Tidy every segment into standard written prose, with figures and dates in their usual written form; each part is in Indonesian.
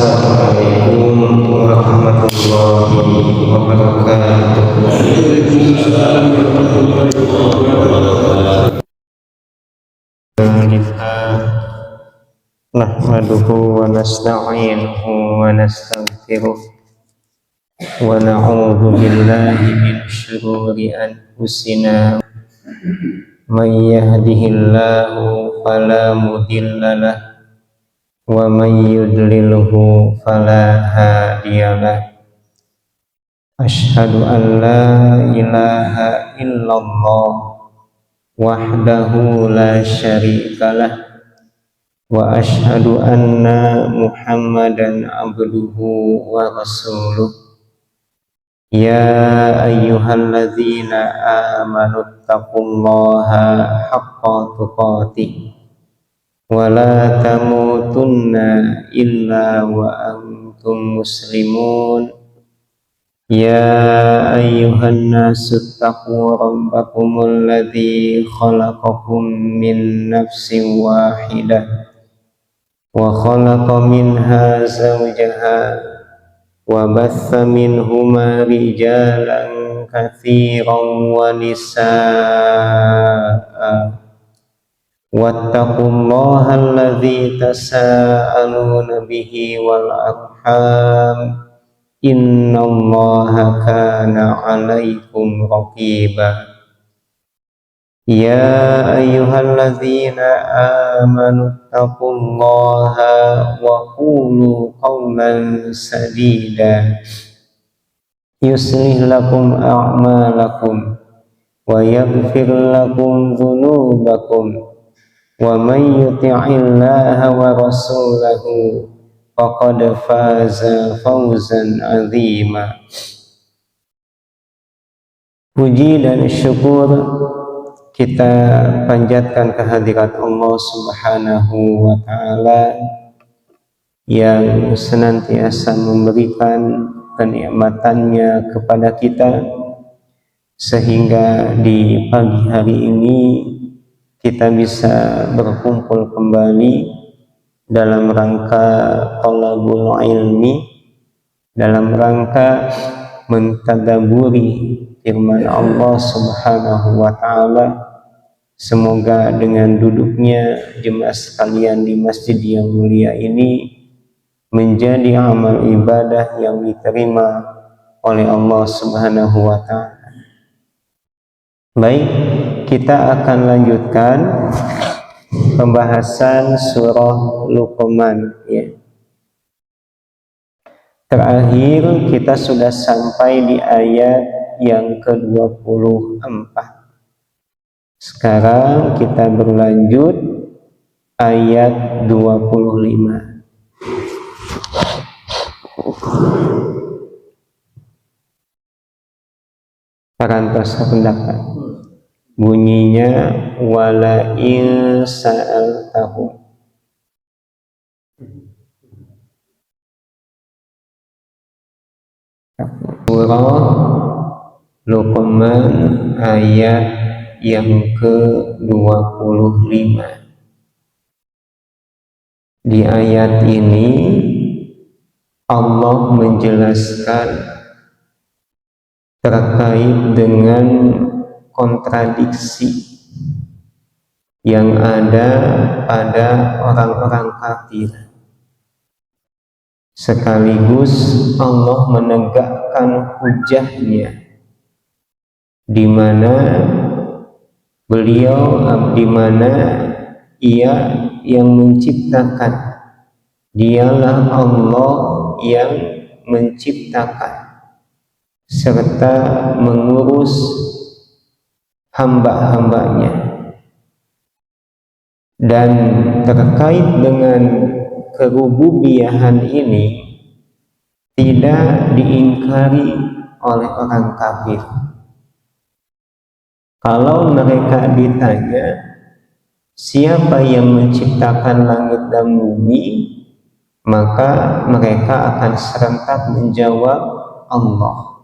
Assalamualaikum warahmatullahi wabarakatuh. Nahmaduhu wa nasta'inuhu wa nastaghfiruh wa na'udzu billahi min syururi anfusina may yahdihillahu fala mudhillalah wa may yudlilhu fala hadiyalah. Asyhadu an la ilaha illallah wahdahu la syarikalah wa asyhadu anna Muhammadan abduhu wa rasuluh. Ya ayyuhalladzina amanu taqullaha haqqa tuqatih wa la tamutunna illa wa antum muslimun. Ya ayyuhan nasu taqu rabbakumul ladzi khalaqakum min nafsin wahidah wa khalaqa minha zawjaha wa batha minhuma rijalan katsiran wa nisaa'a wattaqullaha alladzi tasaaluna bihi wal arham innallaha kana 'alaikum raqiba. Ya ayyuhalladzina amanu taqullaha wa qulu qawlan sadida yuslih lakum a'malakum wa yaghfir lakum dhunubakum wa may yuti'illaha wa rasulahu faqad faza fawzan 'azima. Puji dan syukur kita panjatkan kehadirat Allah Subhanahu wa Ta'ala yang senantiasa memberikan kenikmatannya kepada kita sehingga di pagi hari ini kita bisa berkumpul kembali dalam rangka thalabul ilmi, dalam rangka mentadaburi firman Allah Subhanahu wa Ta'ala. Semoga dengan duduknya jemaah sekalian di masjid yang mulia ini menjadi amal ibadah yang diterima oleh Allah Subhanahu wa Ta'ala. Baik, kita akan lanjutkan pembahasan surah Luqman ya. Terakhir kita sudah sampai di ayat yang ke-24. Sekarang kita berlanjut ayat 25. Parantos pendapat bunyinya wala in sa'altahu. Surah Luqman ayat yang ke-25. Di ayat ini Allah menjelaskan terkait dengan kontradiksi yang ada pada orang-orang kafir. Sekaligus Allah menegakkan hujahnya, di mana Ia yang menciptakan, dialah Allah yang menciptakan serta mengurus hamba-hambanya. Dan terkait dengan kerububiyahan ini tidak diingkari oleh orang kafir. Kalau mereka ditanya siapa yang menciptakan langit dan bumi, maka mereka akan serentak menjawab Allah.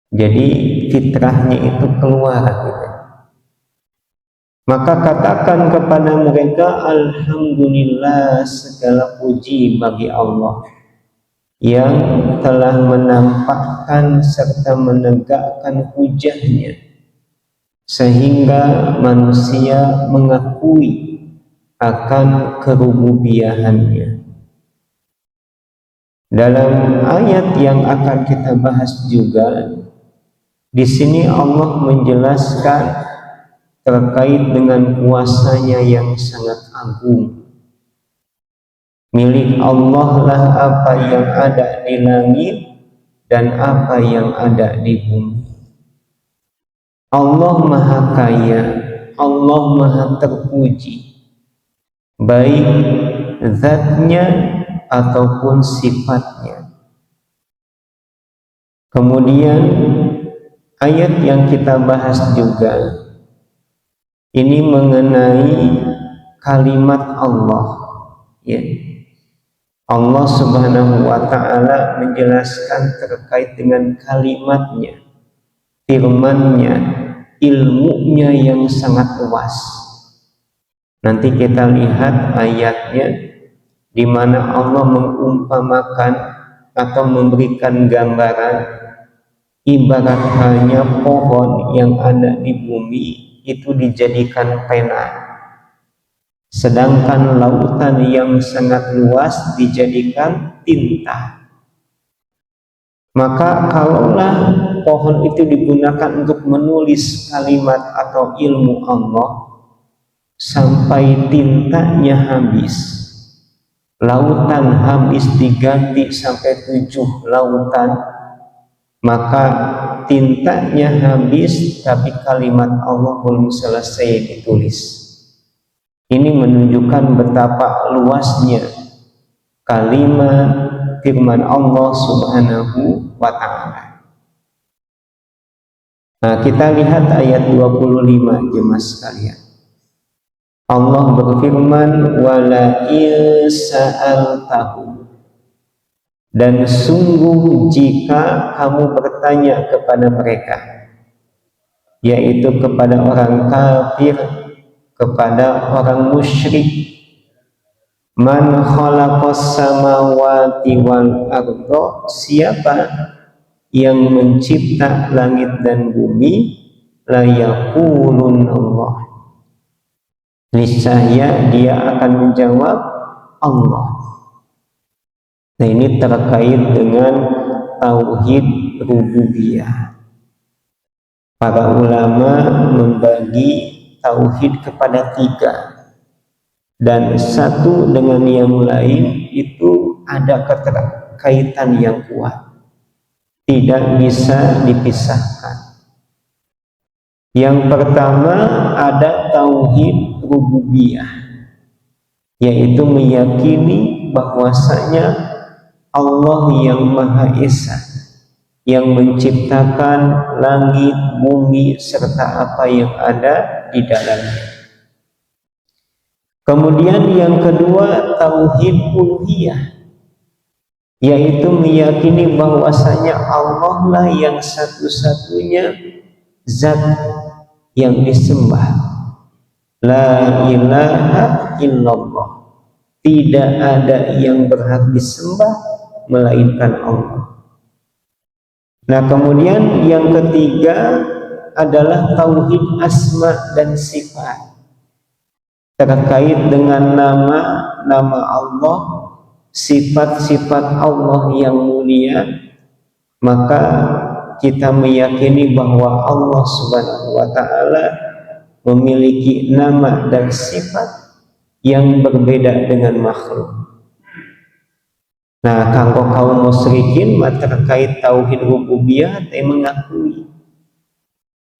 Jadi fitrahnya itu keluar gitu. Maka katakan kepada mereka, alhamdulillah, segala puji bagi Allah yang telah menampakkan serta menegakkan hujahnya sehingga manusia mengakui akan kerububiyahannya. Dalam ayat yang akan kita bahas juga, di sini Allah menjelaskan terkait dengan kuasanya yang sangat agung. Milik Allah lah apa yang ada di langit dan apa yang ada di bumi. Allah Maha Kaya, Allah Maha Terpuji, baik zatnya ataupun sifatnya. Kemudian ayat yang kita bahas juga ini mengenai kalimat Allah, ya. Allah Subhanahu wa ta'ala menjelaskan terkait dengan kalimatnya, firman-Nya, ilmunya yang sangat luas. Nanti kita lihat ayatnya di mana Allah mengumpamakan atau memberikan gambaran ibarat hanya pohon yang ada di bumi itu dijadikan pena, sedangkan lautan yang sangat luas dijadikan tinta. Maka kalaulah pohon itu digunakan untuk menulis kalimat atau ilmu Allah sampai tintanya habis, lautan habis diganti sampai 7 lautan, maka tintanya habis tapi kalimat Allah belum selesai ditulis. Ini menunjukkan betapa luasnya kalimat firman Allah Subhanahu wa ta'ala. Nah, kita lihat ayat 25 jemaah sekalian. Allah berfirman, wala sa'altahum, dan sungguh jika kamu bertanya kepada mereka, yaitu kepada orang kafir, kepada orang musyrik, man khalaqas samawati wal arda, siapa yang mencipta langit dan bumi, la yaqulun Allah, niscaya dia akan menjawab Allah. Nah, ini terkait dengan tauhid rububiyah. Para ulama membagi tauhid kepada 3, dan satu dengan yang lain itu ada keterkaitan yang kuat, tidak bisa dipisahkan. Yang pertama ada tauhid rububiyah, yaitu meyakini bahwasanya Allah yang Maha Esa, yang menciptakan langit, bumi, serta apa yang ada di dalamnya. Kemudian yang kedua tauhid uluhiyah, yaitu meyakini bahwasanya Allah lah yang satu-satunya zat yang disembah. La ilaha illallah, tidak ada yang berhak disembah melainkan Allah. Nah, kemudian yang ketiga adalah tauhid asma dan sifat, terkait dengan nama-nama Allah, sifat-sifat Allah yang mulia. Maka kita meyakini bahwa Allah Subhanahu wa ta'ala memiliki nama dan sifat yang berbeda dengan makhluk. Nah, kanggo kaum musyrikin terkait tauhid rububiyah mengakui.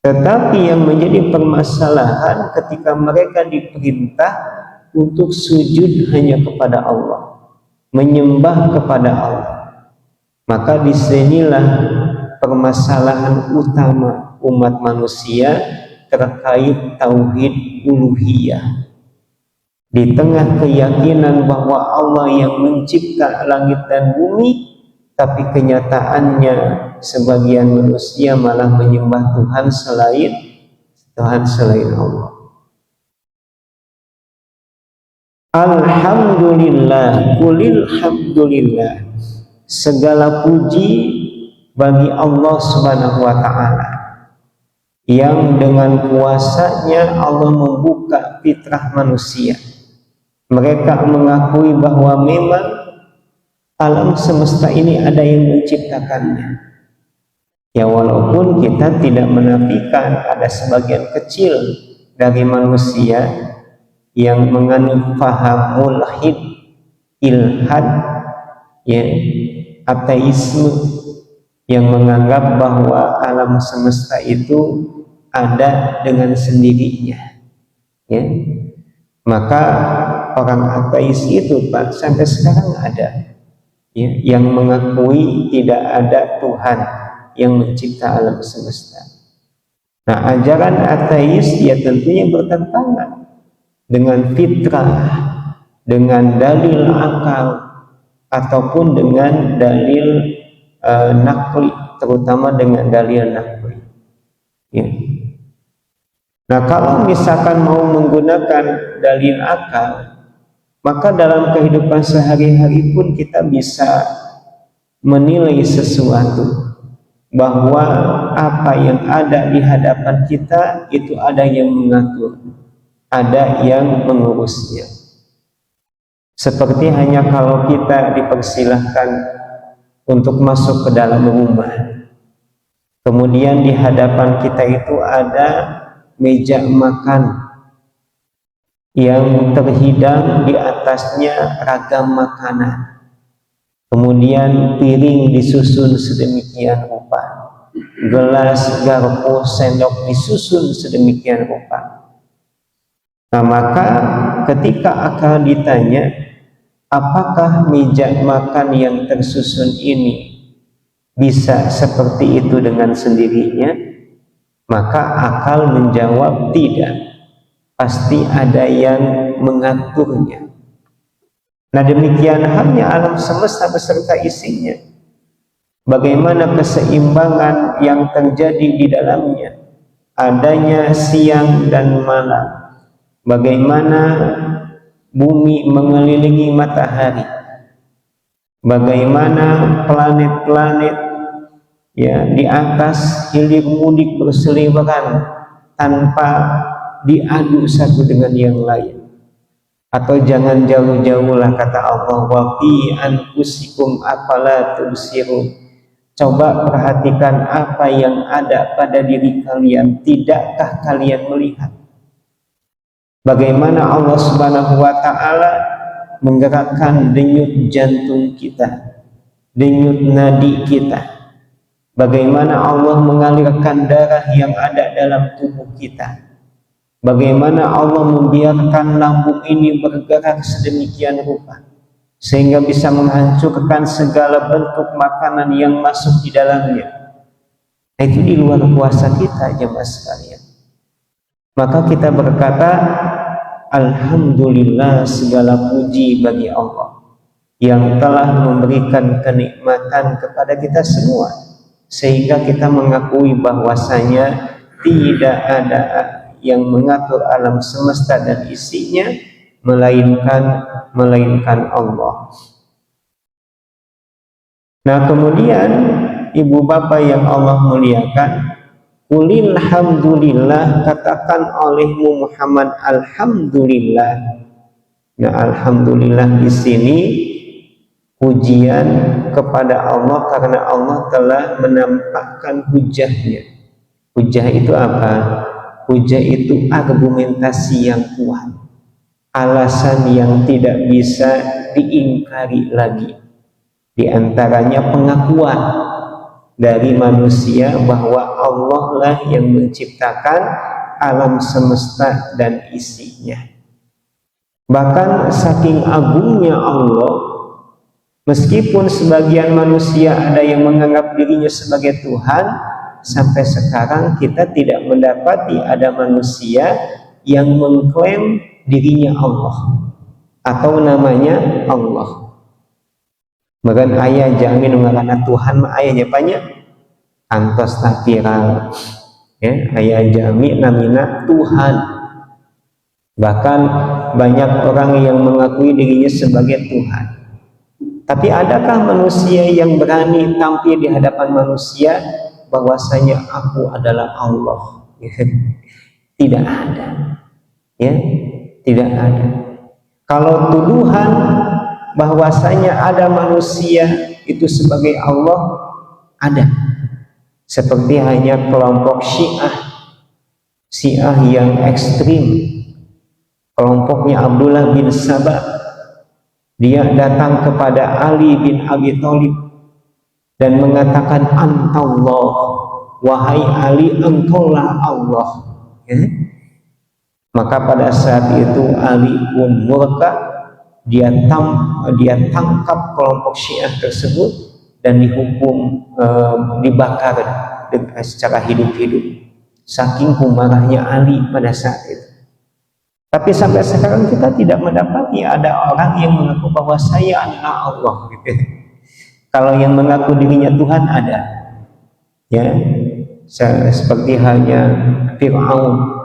Tetapi yang menjadi permasalahan ketika mereka diperintah untuk sujud hanya kepada Allah, menyembah kepada Allah, maka disinilah permasalahan utama umat manusia terkait tauhid uluhiyah. Di tengah keyakinan bahwa Allah yang mencipta langit dan bumi, tapi kenyataannya sebagian manusia malah menyembah Tuhan selain Allah. Alhamdulillah, kulil hamdulillah, segala puji bagi Allah Subhanahu wa ta'ala yang dengan kuasanya Allah membuka fitrah manusia. Mereka mengakui bahwa memang alam semesta ini ada yang menciptakannya. Ya, walaupun kita tidak menafikan ada sebagian kecil dari manusia yang menganut paham mulhid, ilhad, ya, ateisme, yang menganggap bahwa alam semesta itu ada dengan sendirinya, ya. Maka orang ateis itu, Pak, sampai sekarang ada, ya, yang mengakui tidak ada Tuhan yang mencipta alam semesta. Nah, ajaran ateis ya tentunya bertentangan dengan fitrah, dengan dalil akal, ataupun dengan dalil nakli, terutama dengan dalil nakli, ya. Nah, kalau misalkan mau menggunakan dalil akal, maka dalam kehidupan sehari-hari pun kita bisa menilai sesuatu, bahwa apa yang ada di hadapan kita itu ada yang mengatur, ada yang mengurusnya. Seperti hanya kalau kita dipersilahkan untuk masuk ke dalam rumah, kemudian di hadapan kita itu ada meja makan yang terhidang di atasnya ragam makanan, kemudian piring disusun sedemikian rupa, gelas, garpu, sendok disusun sedemikian rupa. Nah, maka ketika akal ditanya, apakah meja makan yang tersusun ini bisa seperti itu dengan sendirinya? Maka akal menjawab tidak, pasti ada yang mengaturnya. Nah, demikian halnya alam semesta beserta isinya. Bagaimana keseimbangan yang terjadi di dalamnya, adanya siang dan malam, bagaimana bumi mengelilingi matahari, bagaimana planet-planet, ya, di atas hilir mudik berseliweran tanpa diadu satu dengan yang lain. Atau jangan jauh-jauhlah, kata Allah, wa fi anfusikum afala tubsirun, coba perhatikan apa yang ada pada diri kalian, tidakkah kalian melihat? Bagaimana Allah Subhanahu wa ta'ala menggerakkan denyut jantung kita, denyut nadi kita, bagaimana Allah mengalirkan darah yang ada dalam tubuh kita, bagaimana Allah membiarkan lambung ini bergerak sedemikian rupa sehingga bisa menghancurkan segala bentuk makanan yang masuk di dalamnya. Itu di luar kuasa kita, jemaah sekalian. Maka kita berkata, alhamdulillah, segala puji bagi Allah yang telah memberikan kenikmatan kepada kita semua, sehingga kita mengakui bahwasanya tidak ada yang mengatur alam semesta dan isinya melainkan Allah. Nah, kemudian ibu bapak yang Allah muliakan, qulil hamdulillah, katakan olehmu Muhammad alhamdulillah. Nah, alhamdulillah di sini pujian kepada Allah karena Allah telah menampakkan hujahnya. Hujah itu apa? Hujah itu argumentasi yang kuat, alasan yang tidak bisa diingkari lagi. Di antaranya pengakuan dari manusia bahwa Allah lah yang menciptakan alam semesta dan isinya. Bahkan saking agungnya Allah, meskipun sebagian manusia ada yang menganggap dirinya sebagai Tuhan, sampai sekarang kita tidak mendapati ada manusia yang mengklaim dirinya Allah atau namanya Allah. Bahkan ayah jamin mengalana Tuhan mah ayahnya banyak antos tak viral, ya, ayah jamin namina Tuhan. Bahkan banyak orang yang mengakui dirinya sebagai Tuhan. Tapi adakah manusia yang berani tampil di hadapan manusia bahwasanya aku adalah Allah? Tidak ada. Ya, tidak ada. Kalau tuduhan bahwasanya ada manusia itu sebagai Allah, ada. Seperti hanya kelompok Syiah yang ekstrim, kelompoknya Abdullah bin Sabah. Dia datang kepada Ali bin Abi Thalib dan mengatakan, Antallah, wahai Ali, engkaulah Allah. Ya? Maka pada saat itu Ali pun murka, dia tangkap kelompok Syiah tersebut dan dihukum, dibakar secara hidup-hidup. Saking marahnya Ali pada saat itu. Tapi sampai sekarang kita tidak mendapati ada orang yang mengaku bahwa saya adalah Allah. Gitu. Kalau yang mengaku dirinya Tuhan ada, ya, seperti halnya Fir'aun.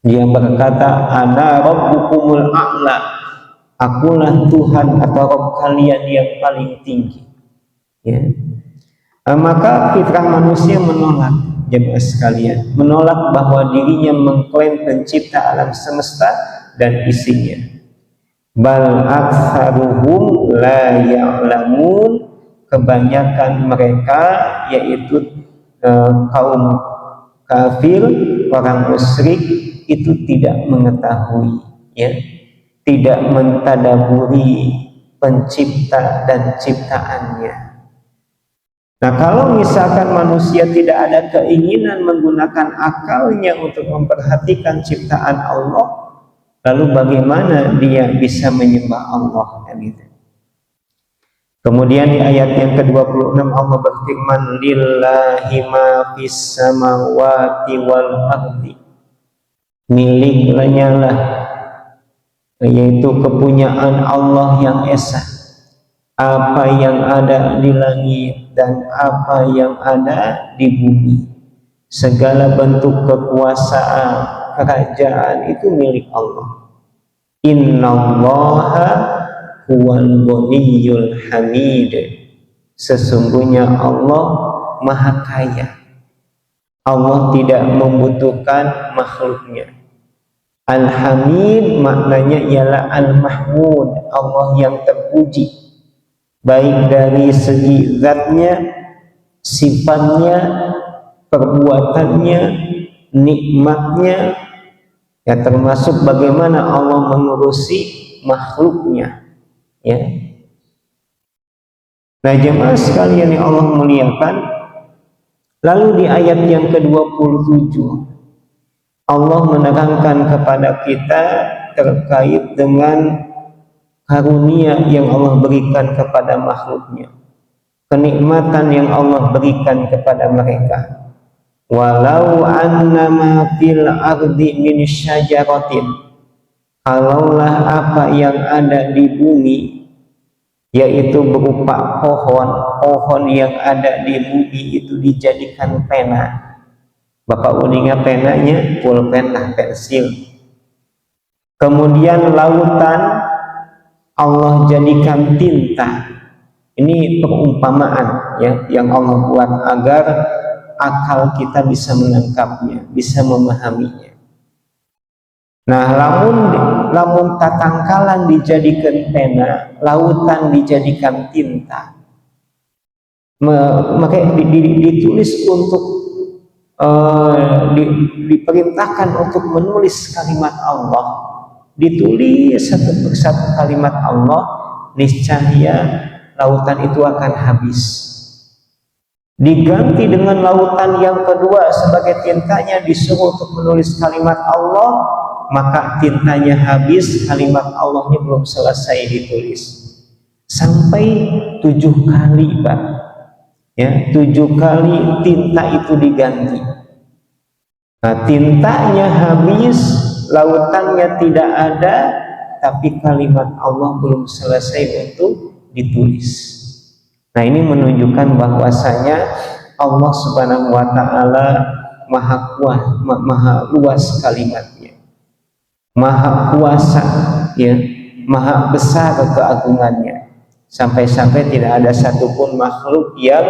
Dia berkata, Ana Rabbukumul A'la, akulah Tuhan atau Rabb kalian yang paling tinggi. Ya. Maka fitrah manusia menolak. Jemaah sekalian, menolak bahwa dirinya mengklaim pencipta alam semesta dan isinya. Bal aktsaruhum la ya'lamun, kebanyakan mereka yaitu kaum kafir, orang musyrik itu tidak mengetahui, ya, tidak mentadaburi pencipta dan ciptaannya. Nah, kalau misalkan manusia tidak ada keinginan menggunakan akalnya untuk memperhatikan ciptaan Allah, lalu bagaimana dia bisa menyembah Allah? Kan gitu. Kemudian di ayat yang ke-26 Allah berfirman, Lillahi ma fis samawati wal ardi, miliknya lah, yaitu kepunyaan Allah yang esa, apa yang ada di langit dan apa yang ada di bumi. Segala bentuk kekuasaan, kerajaan itu milik Allah. Innallaha huwal ghaniyyul hamid. Sesungguhnya Allah Maha Kaya. Allah tidak membutuhkan makhluknya. Al-Hamid maknanya ialah Al-Mahmud, Allah yang terpuji. Baik dari segi zatnya, sifatnya, perbuatannya, nikmatnya, ya, termasuk bagaimana Allah mengurusi makhluknya, ya. Nah, jemaah sekalian yang Allah muliakan, lalu di ayat yang ke-27 Allah menerangkan kepada kita terkait dengan karunia yang Allah berikan kepada makhluknya, kenikmatan yang Allah berikan kepada mereka. Walau annama fil ardi min syajaratin, kalaulah apa yang ada di bumi, yaitu berupa pohon yang ada di bumi itu dijadikan pena. Bapak uningat penanya, pulpen lah, pensil. Kemudian lautan Allah jadikan tinta. Ini perumpamaan, ya, yang Allah buat agar akal kita bisa menangkapnya, bisa memahaminya. Nah, lamun tatangkalan dijadikan pena, lautan dijadikan tinta, maka ditulis untuk diperintahkan untuk menulis kalimat Allah, ditulis satu persatu kalimat Allah, niscaya lautan itu akan habis. Diganti dengan lautan yang kedua sebagai tintanya, disuruh untuk menulis kalimat Allah, maka tintanya habis, kalimat Allahnya belum selesai ditulis. Sampai 7 kali, Pak. Ya, 7 kali tinta itu diganti. Nah, tintanya habis, lautannya tidak ada, tapi kalimat Allah belum selesai untuk ditulis. Nah, ini menunjukkan bahwasanya Allah Subhanahu wa taala maha kuat, maha luas kalimatnya, maha kuasa, ya, maha besar keagungannya, sampai-sampai tidak ada satupun makhluk yang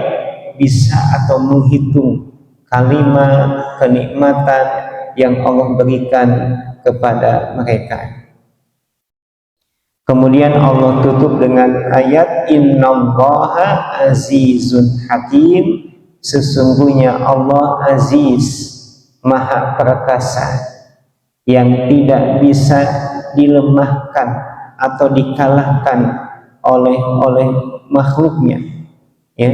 bisa atau menghitung kalimat kenikmatan yang Allah berikan kepada mereka. Kemudian Allah tutup dengan ayat innallaha azizun hakim, sesungguhnya Allah aziz, maha perkasa, yang tidak bisa dilemahkan atau dikalahkan oleh makhluknya, ya.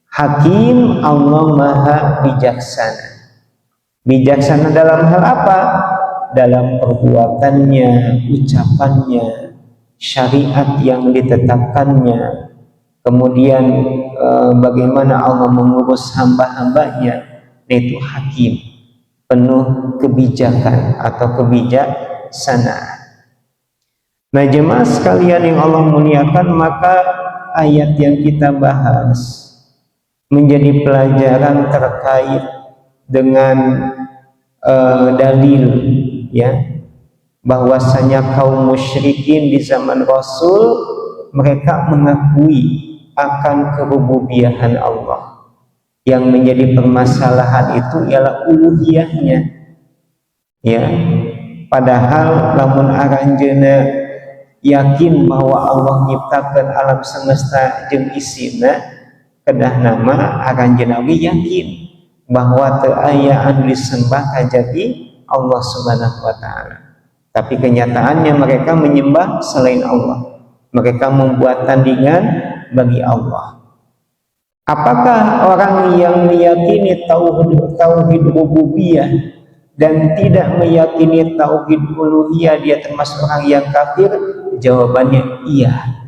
Hakim, Allah maha bijaksana. Bijaksana dalam hal apa? Dalam perbuatannya, ucapannya, syariat yang ditetapkannya, kemudian bagaimana Allah mengurus hamba-hambanya, itu hakim, penuh kebijakan atau kebijaksanaan. Nah, jemaah sekalian yang Allah muliakan, maka ayat yang kita bahas menjadi pelajaran terkait dengan dalil, ya, bahwasanya kaum musyrikin di zaman Rasul mereka mengakui akan kerububiyahan Allah. Yang menjadi permasalahan itu ialah uluhiyahnya, ya. Padahal lamun aranjeuna yakin bahwa Allah nyiptakeun alam semesta jeung isina, kedah nama aranjeuna yakin bahwa teu aya anu disembah kajati Allah Subhanahu wa taala. Tapi kenyataannya mereka menyembah selain Allah. Mereka membuat tandingan bagi Allah. Apakah orang yang meyakini tauhid rububiyah dan tidak meyakini tauhid uluhiyah dia termasuk orang yang kafir? Jawabannya iya.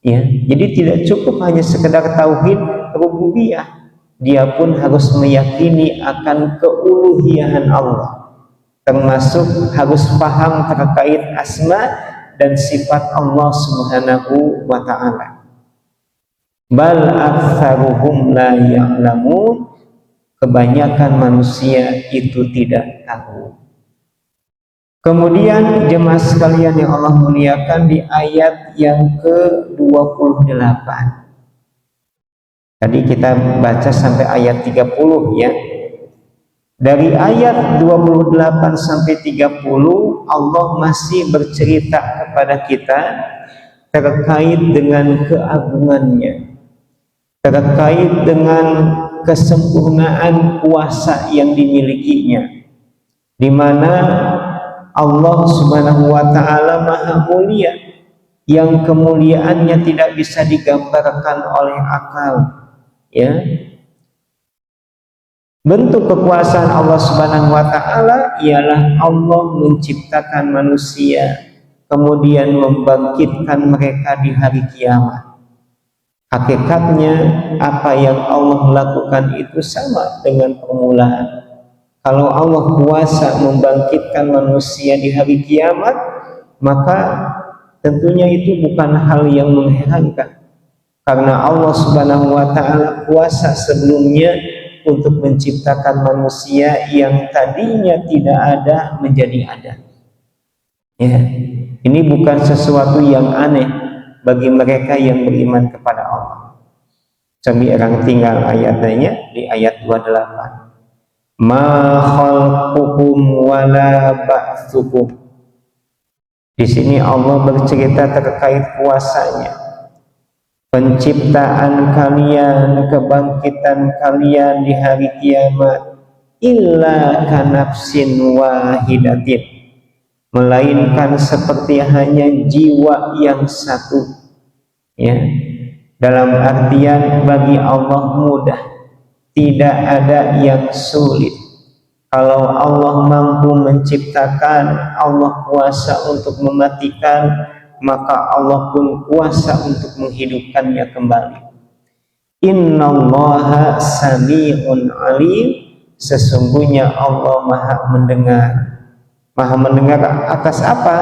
Ya, jadi tidak cukup hanya sekedar tauhid rububiyah, dia pun harus meyakini akan keuluhiyahan Allah, termasuk harus paham terkait asma dan sifat Allah Subhanahu wa ta'ala. Bal aktsaruhum la ya'lamun, kebanyakan manusia itu tidak tahu. Kemudian jemaah sekalian yang Allah muliakan, di ayat yang ke-28 tadi kita baca sampai ayat 30, ya. Dari ayat 28 sampai 30 Allah masih bercerita kepada kita terkait dengan keagungannya, terkait dengan kesempurnaan kuasa yang dimilikinya, di mana Allah Subhanahu wa ta'ala maha mulia, yang kemuliaannya tidak bisa digambarkan oleh akal, ya. Bentuk kekuasaan Allah Subhanahu wa ta'ala ialah Allah menciptakan manusia, kemudian membangkitkan mereka di hari kiamat. Hakikatnya apa yang Allah lakukan itu sama dengan permulaan. Kalau Allah kuasa membangkitkan manusia di hari kiamat, maka tentunya itu bukan hal yang mengherankan, karena Allah Subhanahu wa ta'ala kuasa sebelumnya untuk menciptakan manusia yang tadinya tidak ada menjadi ada, ya. Ini bukan sesuatu yang aneh bagi mereka yang beriman kepada Allah. Kami orang tinggal ayatnya di ayat 28. Ma khalqukum wala ba'tsukum. Di sini Allah bercerita terkait kuasanya, penciptaan kalian, kebangkitan kalian di hari kiamat, illa kanafsin wahidatin, melainkan seperti hanya jiwa yang satu, ya. Dalam artian bagi Allah mudah, tidak ada yang sulit. Kalau Allah mampu menciptakan, Allah kuasa untuk mematikan, maka Allah pun kuasa untuk menghidupkannya kembali. Innallaha sami'un alim, sesungguhnya Allah maha mendengar. Maha mendengar atas apa?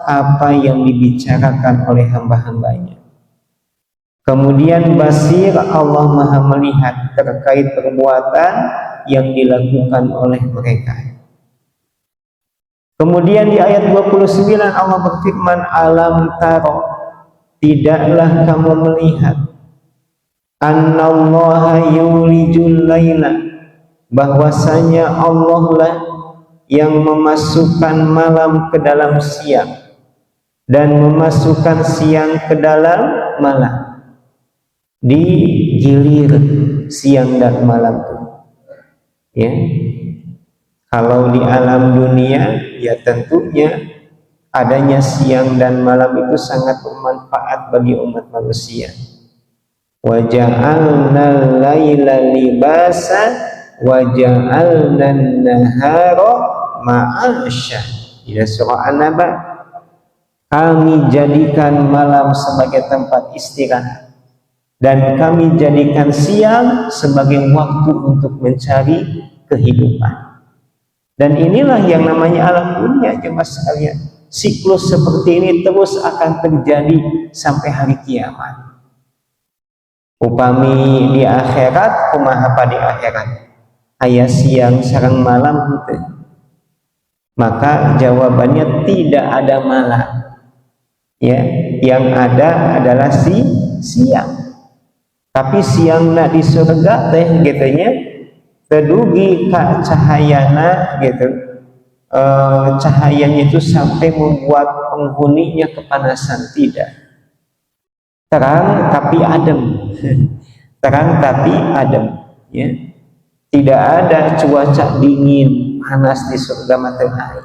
Apa yang dibicarakan oleh hamba-hambanya. Kemudian basir, Allah maha melihat terkait perbuatan yang dilakukan oleh mereka. Kemudian di ayat 29 Allah berfirman, alam taro, tidaklah kamu melihat, annallaha yulijul laila, bahwasanya Allah lah yang memasukkan malam ke dalam siang dan memasukkan siang ke dalam malam. Digilir siang dan malam itu, ya. Kalau di alam dunia, ya tentunya adanya siang dan malam itu sangat bermanfaat bagi umat manusia. Wa ja'alnal laila libasa wa ja'alnan nahara ma'asya. Di surah An-Naba, kami jadikan malam sebagai tempat istirahat dan kami jadikan siang sebagai waktu untuk mencari kehidupan. Dan inilah yang namanya alam dunia, jemaah sekalian. Siklus seperti ini terus akan terjadi sampai hari kiamat. Upami di akhirat, kumaha apa di akhirat? Aya siang sareng malam itu. Maka jawabannya tidak ada malam. Ya, yang ada adalah siang. Tapi siang nak di surga teh gitunya tedugi ka cahayana gitu, cahayanya itu sampai membuat penghuninya kepanasan. Tidak, terang tapi adem. Terang tapi adem, ya. Tidak ada cuaca dingin panas di surga matahari,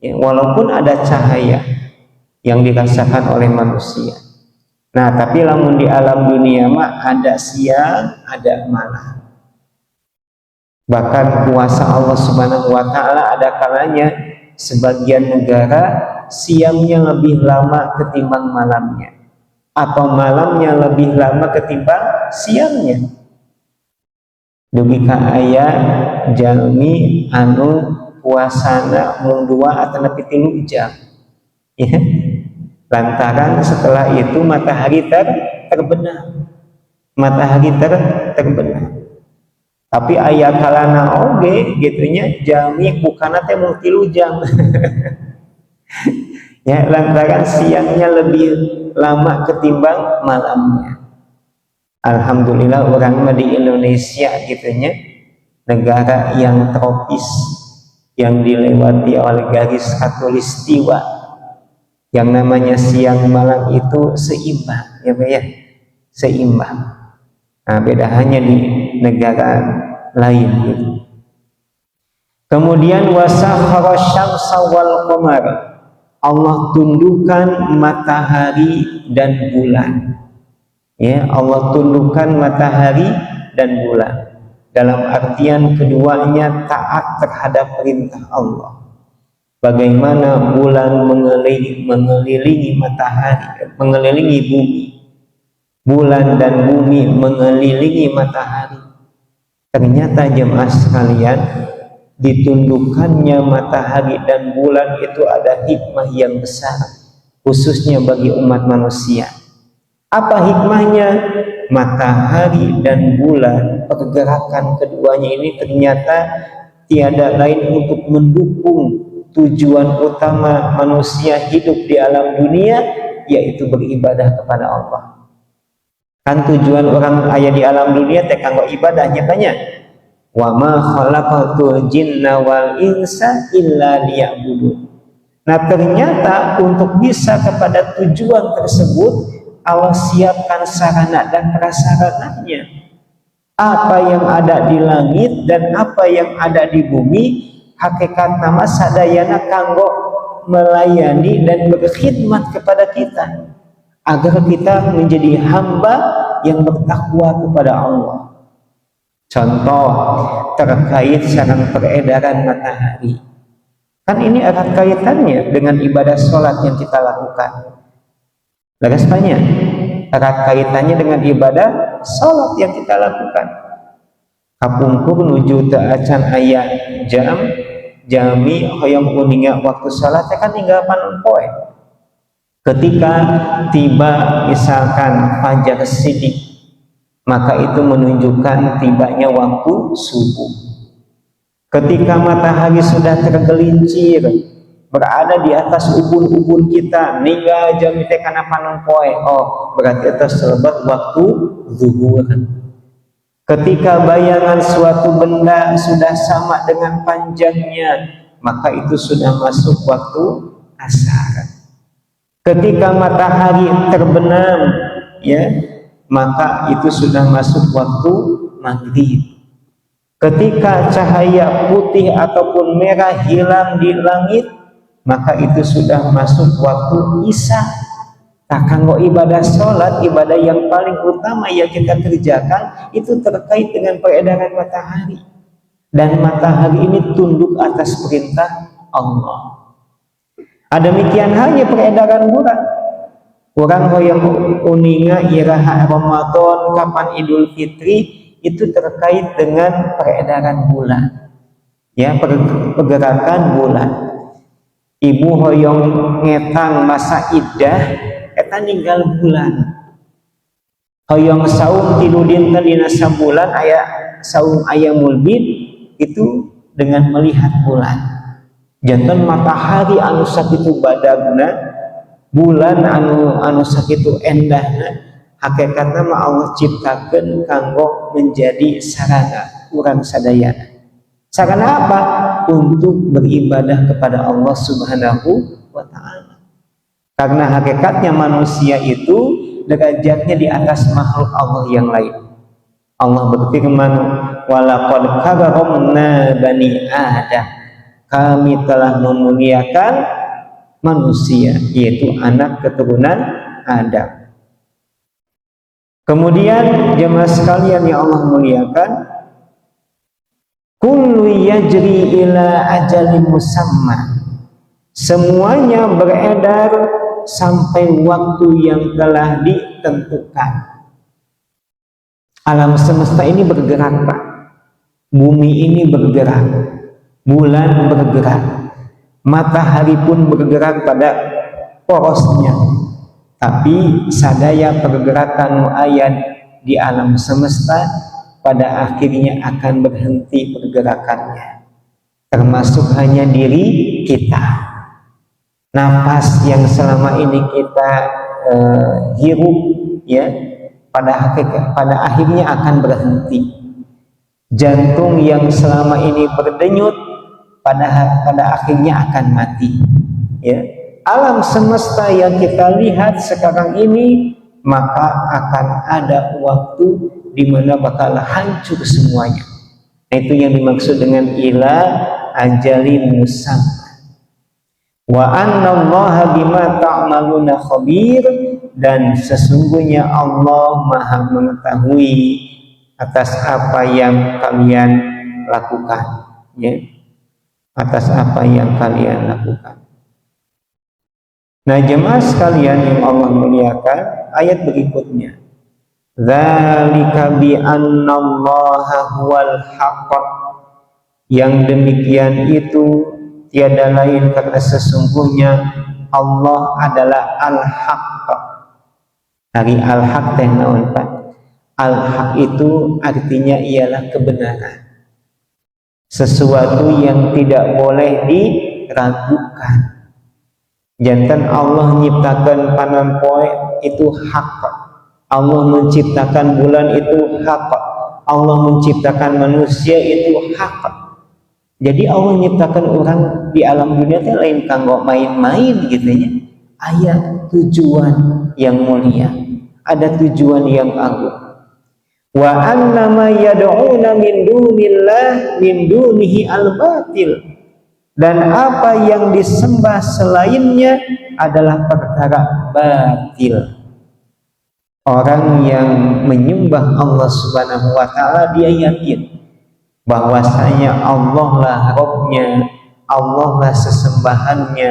ya. Walaupun ada cahaya yang dirasakan oleh manusia. Nah, tapi lamun di alam dunia mah ada siang ada malam. Bahkan kuasa Allah Subhanahu wa Ta'ala ada kalanya sebagian negara siangnya lebih lama ketimbang malamnya, atau malamnya lebih lama ketimbang siangnya. Dugi ka aya jalmi anu puasana mung 2 atau nepi 3 jam, ya. Lantaran setelah itu matahari terbenam. Matahari terbenam. Tapi ayat kalana oge gitunya jami bukana teh mung 3 jam. Ya, lantaran siangnya lebih lama ketimbang malamnya. Alhamdulillah orang mah di Indonesia gitunya, negara yang tropis yang dilewati oleh garis khatulistiwa, yang namanya siang malam itu seimbang, ya Pak ya, seimbang. Nah, beda hanya di negara lain gitu. Kemudian wasakhara syamsa wal qamar, Allah tundukkan matahari dan bulan. Ya, Allah tundukkan matahari dan bulan. Dalam artian keduanya taat terhadap perintah Allah. Bagaimana bulan mengelilingi matahari, mengelilingi bumi. Bulan dan bumi mengelilingi matahari. Ternyata jemaah sekalian, ditundukkannya matahari dan bulan itu ada hikmah yang besar, khususnya bagi umat manusia. Apa hikmahnya? Matahari dan bulan, pergerakan keduanya ini ternyata tiada lain untuk mendukung tujuan utama manusia hidup di alam dunia, yaitu beribadah kepada Allah. Kan tujuan orang ayah di alam dunia teh kanggo ibadahnya banyak. Wa ma khalaqatul jinna wal insa illa liya'budun. Nah, ternyata untuk bisa kepada tujuan tersebut Allah siapkan sarana dan prasarananya. Apa yang ada di langit dan apa yang ada di bumi, hakikat nama sadayana kanggo melayani dan berkhidmat kepada kita, agar kita menjadi hamba yang bertakwa kepada Allah. Contoh terkait sarang peredaran matahari, kan ini erat kaitannya dengan ibadah sholat yang kita lakukan. Lagas banyak erat kaitannya dengan ibadah sholat yang kita lakukan. Kapungkur nuju teu acan aya jami hoyong uninga waktu sholat kan tinggal panon poe. Ketika tiba misalkan fajar sidik, maka itu menunjukkan tibanya waktu subuh. Ketika matahari sudah tergelincir berada di atas ubun-ubun kita ninggal jam teh kana panon poe. Oh, berarti atas selebat waktu zuhur. Ketika bayangan suatu benda sudah sama dengan panjangnya, maka itu sudah masuk waktu asar. Ketika matahari terbenam, ya, maka itu sudah masuk waktu maghrib. Ketika cahaya putih ataupun merah hilang di langit, maka itu sudah masuk waktu isya. Nah, kanggo ibadah sholat, ibadah yang paling utama yang kita kerjakan itu terkait dengan peredaran matahari. Dan matahari ini tunduk atas perintah Allah. Demikian halnya peredaran bulan. Orang yang uninga iraha Ramadan, kapan Idul Fitri, itu terkait dengan peredaran bulan. Ya, pergerakan bulan. Ibu hoyong ngetang masa iddah, eta ninggal bulan. Hoyong saum tilu dinten dina sabulan aya saum ayamul bid, itu dengan melihat bulan. Janten matahari anu sakitu badagna, bulan anu sakitu endahna, hakikatna mah Allah ciptakeun kanggo menjadi sarana urang sadayana. Sarana apa? Untuk beribadah kepada Allah Subhanahu wa ta'ala. Karena hakikatnya manusia itu derajatnya di atas makhluk Allah yang lain. Allah berfirman, walaqad karramna bani Adam. Kami telah memuliakan manusia, yaitu anak keturunan Adam. Kemudian jemaah sekalian yang Allah muliakan, kullu yajri ila ajalin musamma. Semuanya beredar sampai waktu yang telah ditentukan. Alam semesta ini bergerak, Pak. Bumi ini bergerak, bulan bergerak, matahari pun bergerak pada porosnya. Tapi sadaya pergerakan ayat di alam semesta pada akhirnya akan berhenti pergerakannya, termasuk hanya diri kita. Nafas yang selama ini kita hirup, ya, pada akhirnya akan berhenti. Jantung yang selama ini berdenyut pada akhirnya akan mati. Ya, alam semesta yang kita lihat sekarang ini, maka akan ada waktu di mana bakal hancur semuanya. Nah, itu yang dimaksud dengan ila ajalin musamma. Wa annallaha bima ta'maluna khabir, dan sesungguhnya Allah Maha mengetahui atas apa yang kalian lakukan, ya, atas apa yang kalian lakukan. Nah, jemaah sekalian yang Allah muliakan, ayat berikutnya, dzalika bi annallaha huwal haqq, yang demikian itu tiada lain karena sesungguhnya Allah adalah al-haqq. Hari al-haq teh naon, Pak? Al-haq itu artinya ialah kebenaran, sesuatu yang tidak boleh diragukan. Jantan Allah menciptakan panon poe itu hak. Allah menciptakan bulan itu hak. Allah menciptakan manusia itu hak. Jadi Allah menciptakan orang di alam dunia itu lain kanggo main-main gitu ya. Ada tujuan yang mulia, ada tujuan yang agung. Wa annama yad'una min dunihi al-batil, dan apa yang disembah selainnya adalah perkara batil. Orang yang menyembah Allah Subhanahu wa ta'ala, dia yakin bahwasanya Allah lah Rabbnya, Allah lah sesembahannya,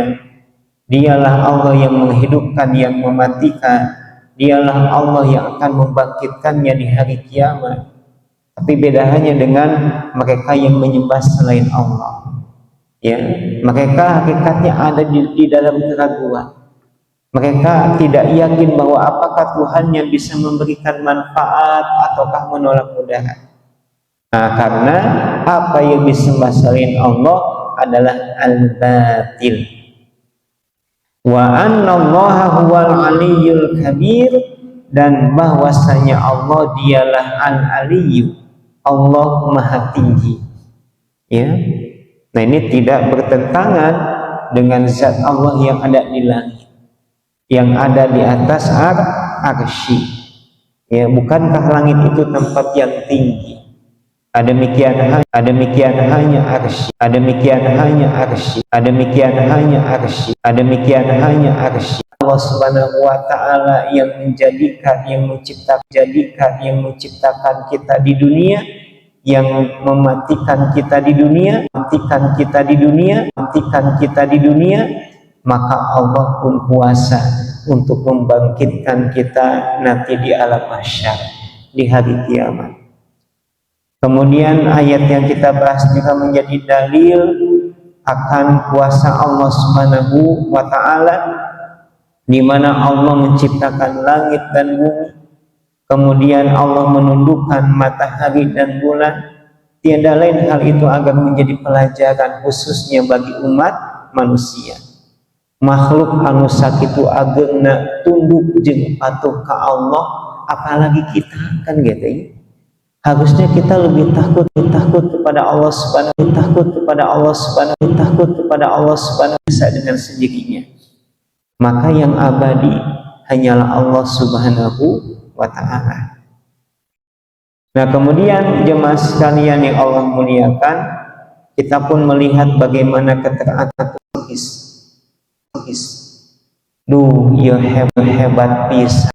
dialah Allah yang menghidupkan, yang mematikan, dialah Allah yang akan membangkitkannya di hari kiamat. Tapi bedanya dengan mereka yang menyembah selain Allah, ya, mereka hakikatnya ada di dalam keraguan. Mereka tidak yakin bahwa apakah Tuhan yang bisa memberikan manfaat ataukah menolak mudarat. Nah, karena apa yang disembah selain Allah adalah al-batil, wa annallaha huwal aliyyul kabir, dan bahwasanya Allah dialah al-aliyyu, Allah maha tinggi. Ya, nah ini tidak bertentangan dengan zat Allah yang ada di langit, yang ada di atas arsy. Ya, bukankah langit itu tempat yang tinggi? Demikian hanya arsy, demikian hanya arsy. Allah Subhanahu wa taala yang menciptakan kita di dunia, yang mematikan kita di dunia, maka Allah pun kuasa untuk membangkitkan kita nanti di alam mahsyar, di hari kiamat. Kemudian ayat yang kita bahas juga menjadi dalil akan kuasa Allah Subhanahu wa taala, di mana Allah menciptakan langit dan bumi, kemudian Allah menundukkan matahari dan bulan. Tiada lain hal itu agar menjadi pelajaran khususnya bagi umat manusia. Makhluk anu sakitu ageuna tunduk jeung patuh ka Allah, apalagi kita, kan gitu ya. Harusnya kita lebih takut kepada Allah Subhanahu bisa dengan sendirinya. Maka yang abadi hanyalah Allah Subhanahu wa ta'ala. Nah, kemudian jemaah sekalian yang Allah muliakan, kita pun melihat bagaimana keteratan Duh, ya hebat pisan.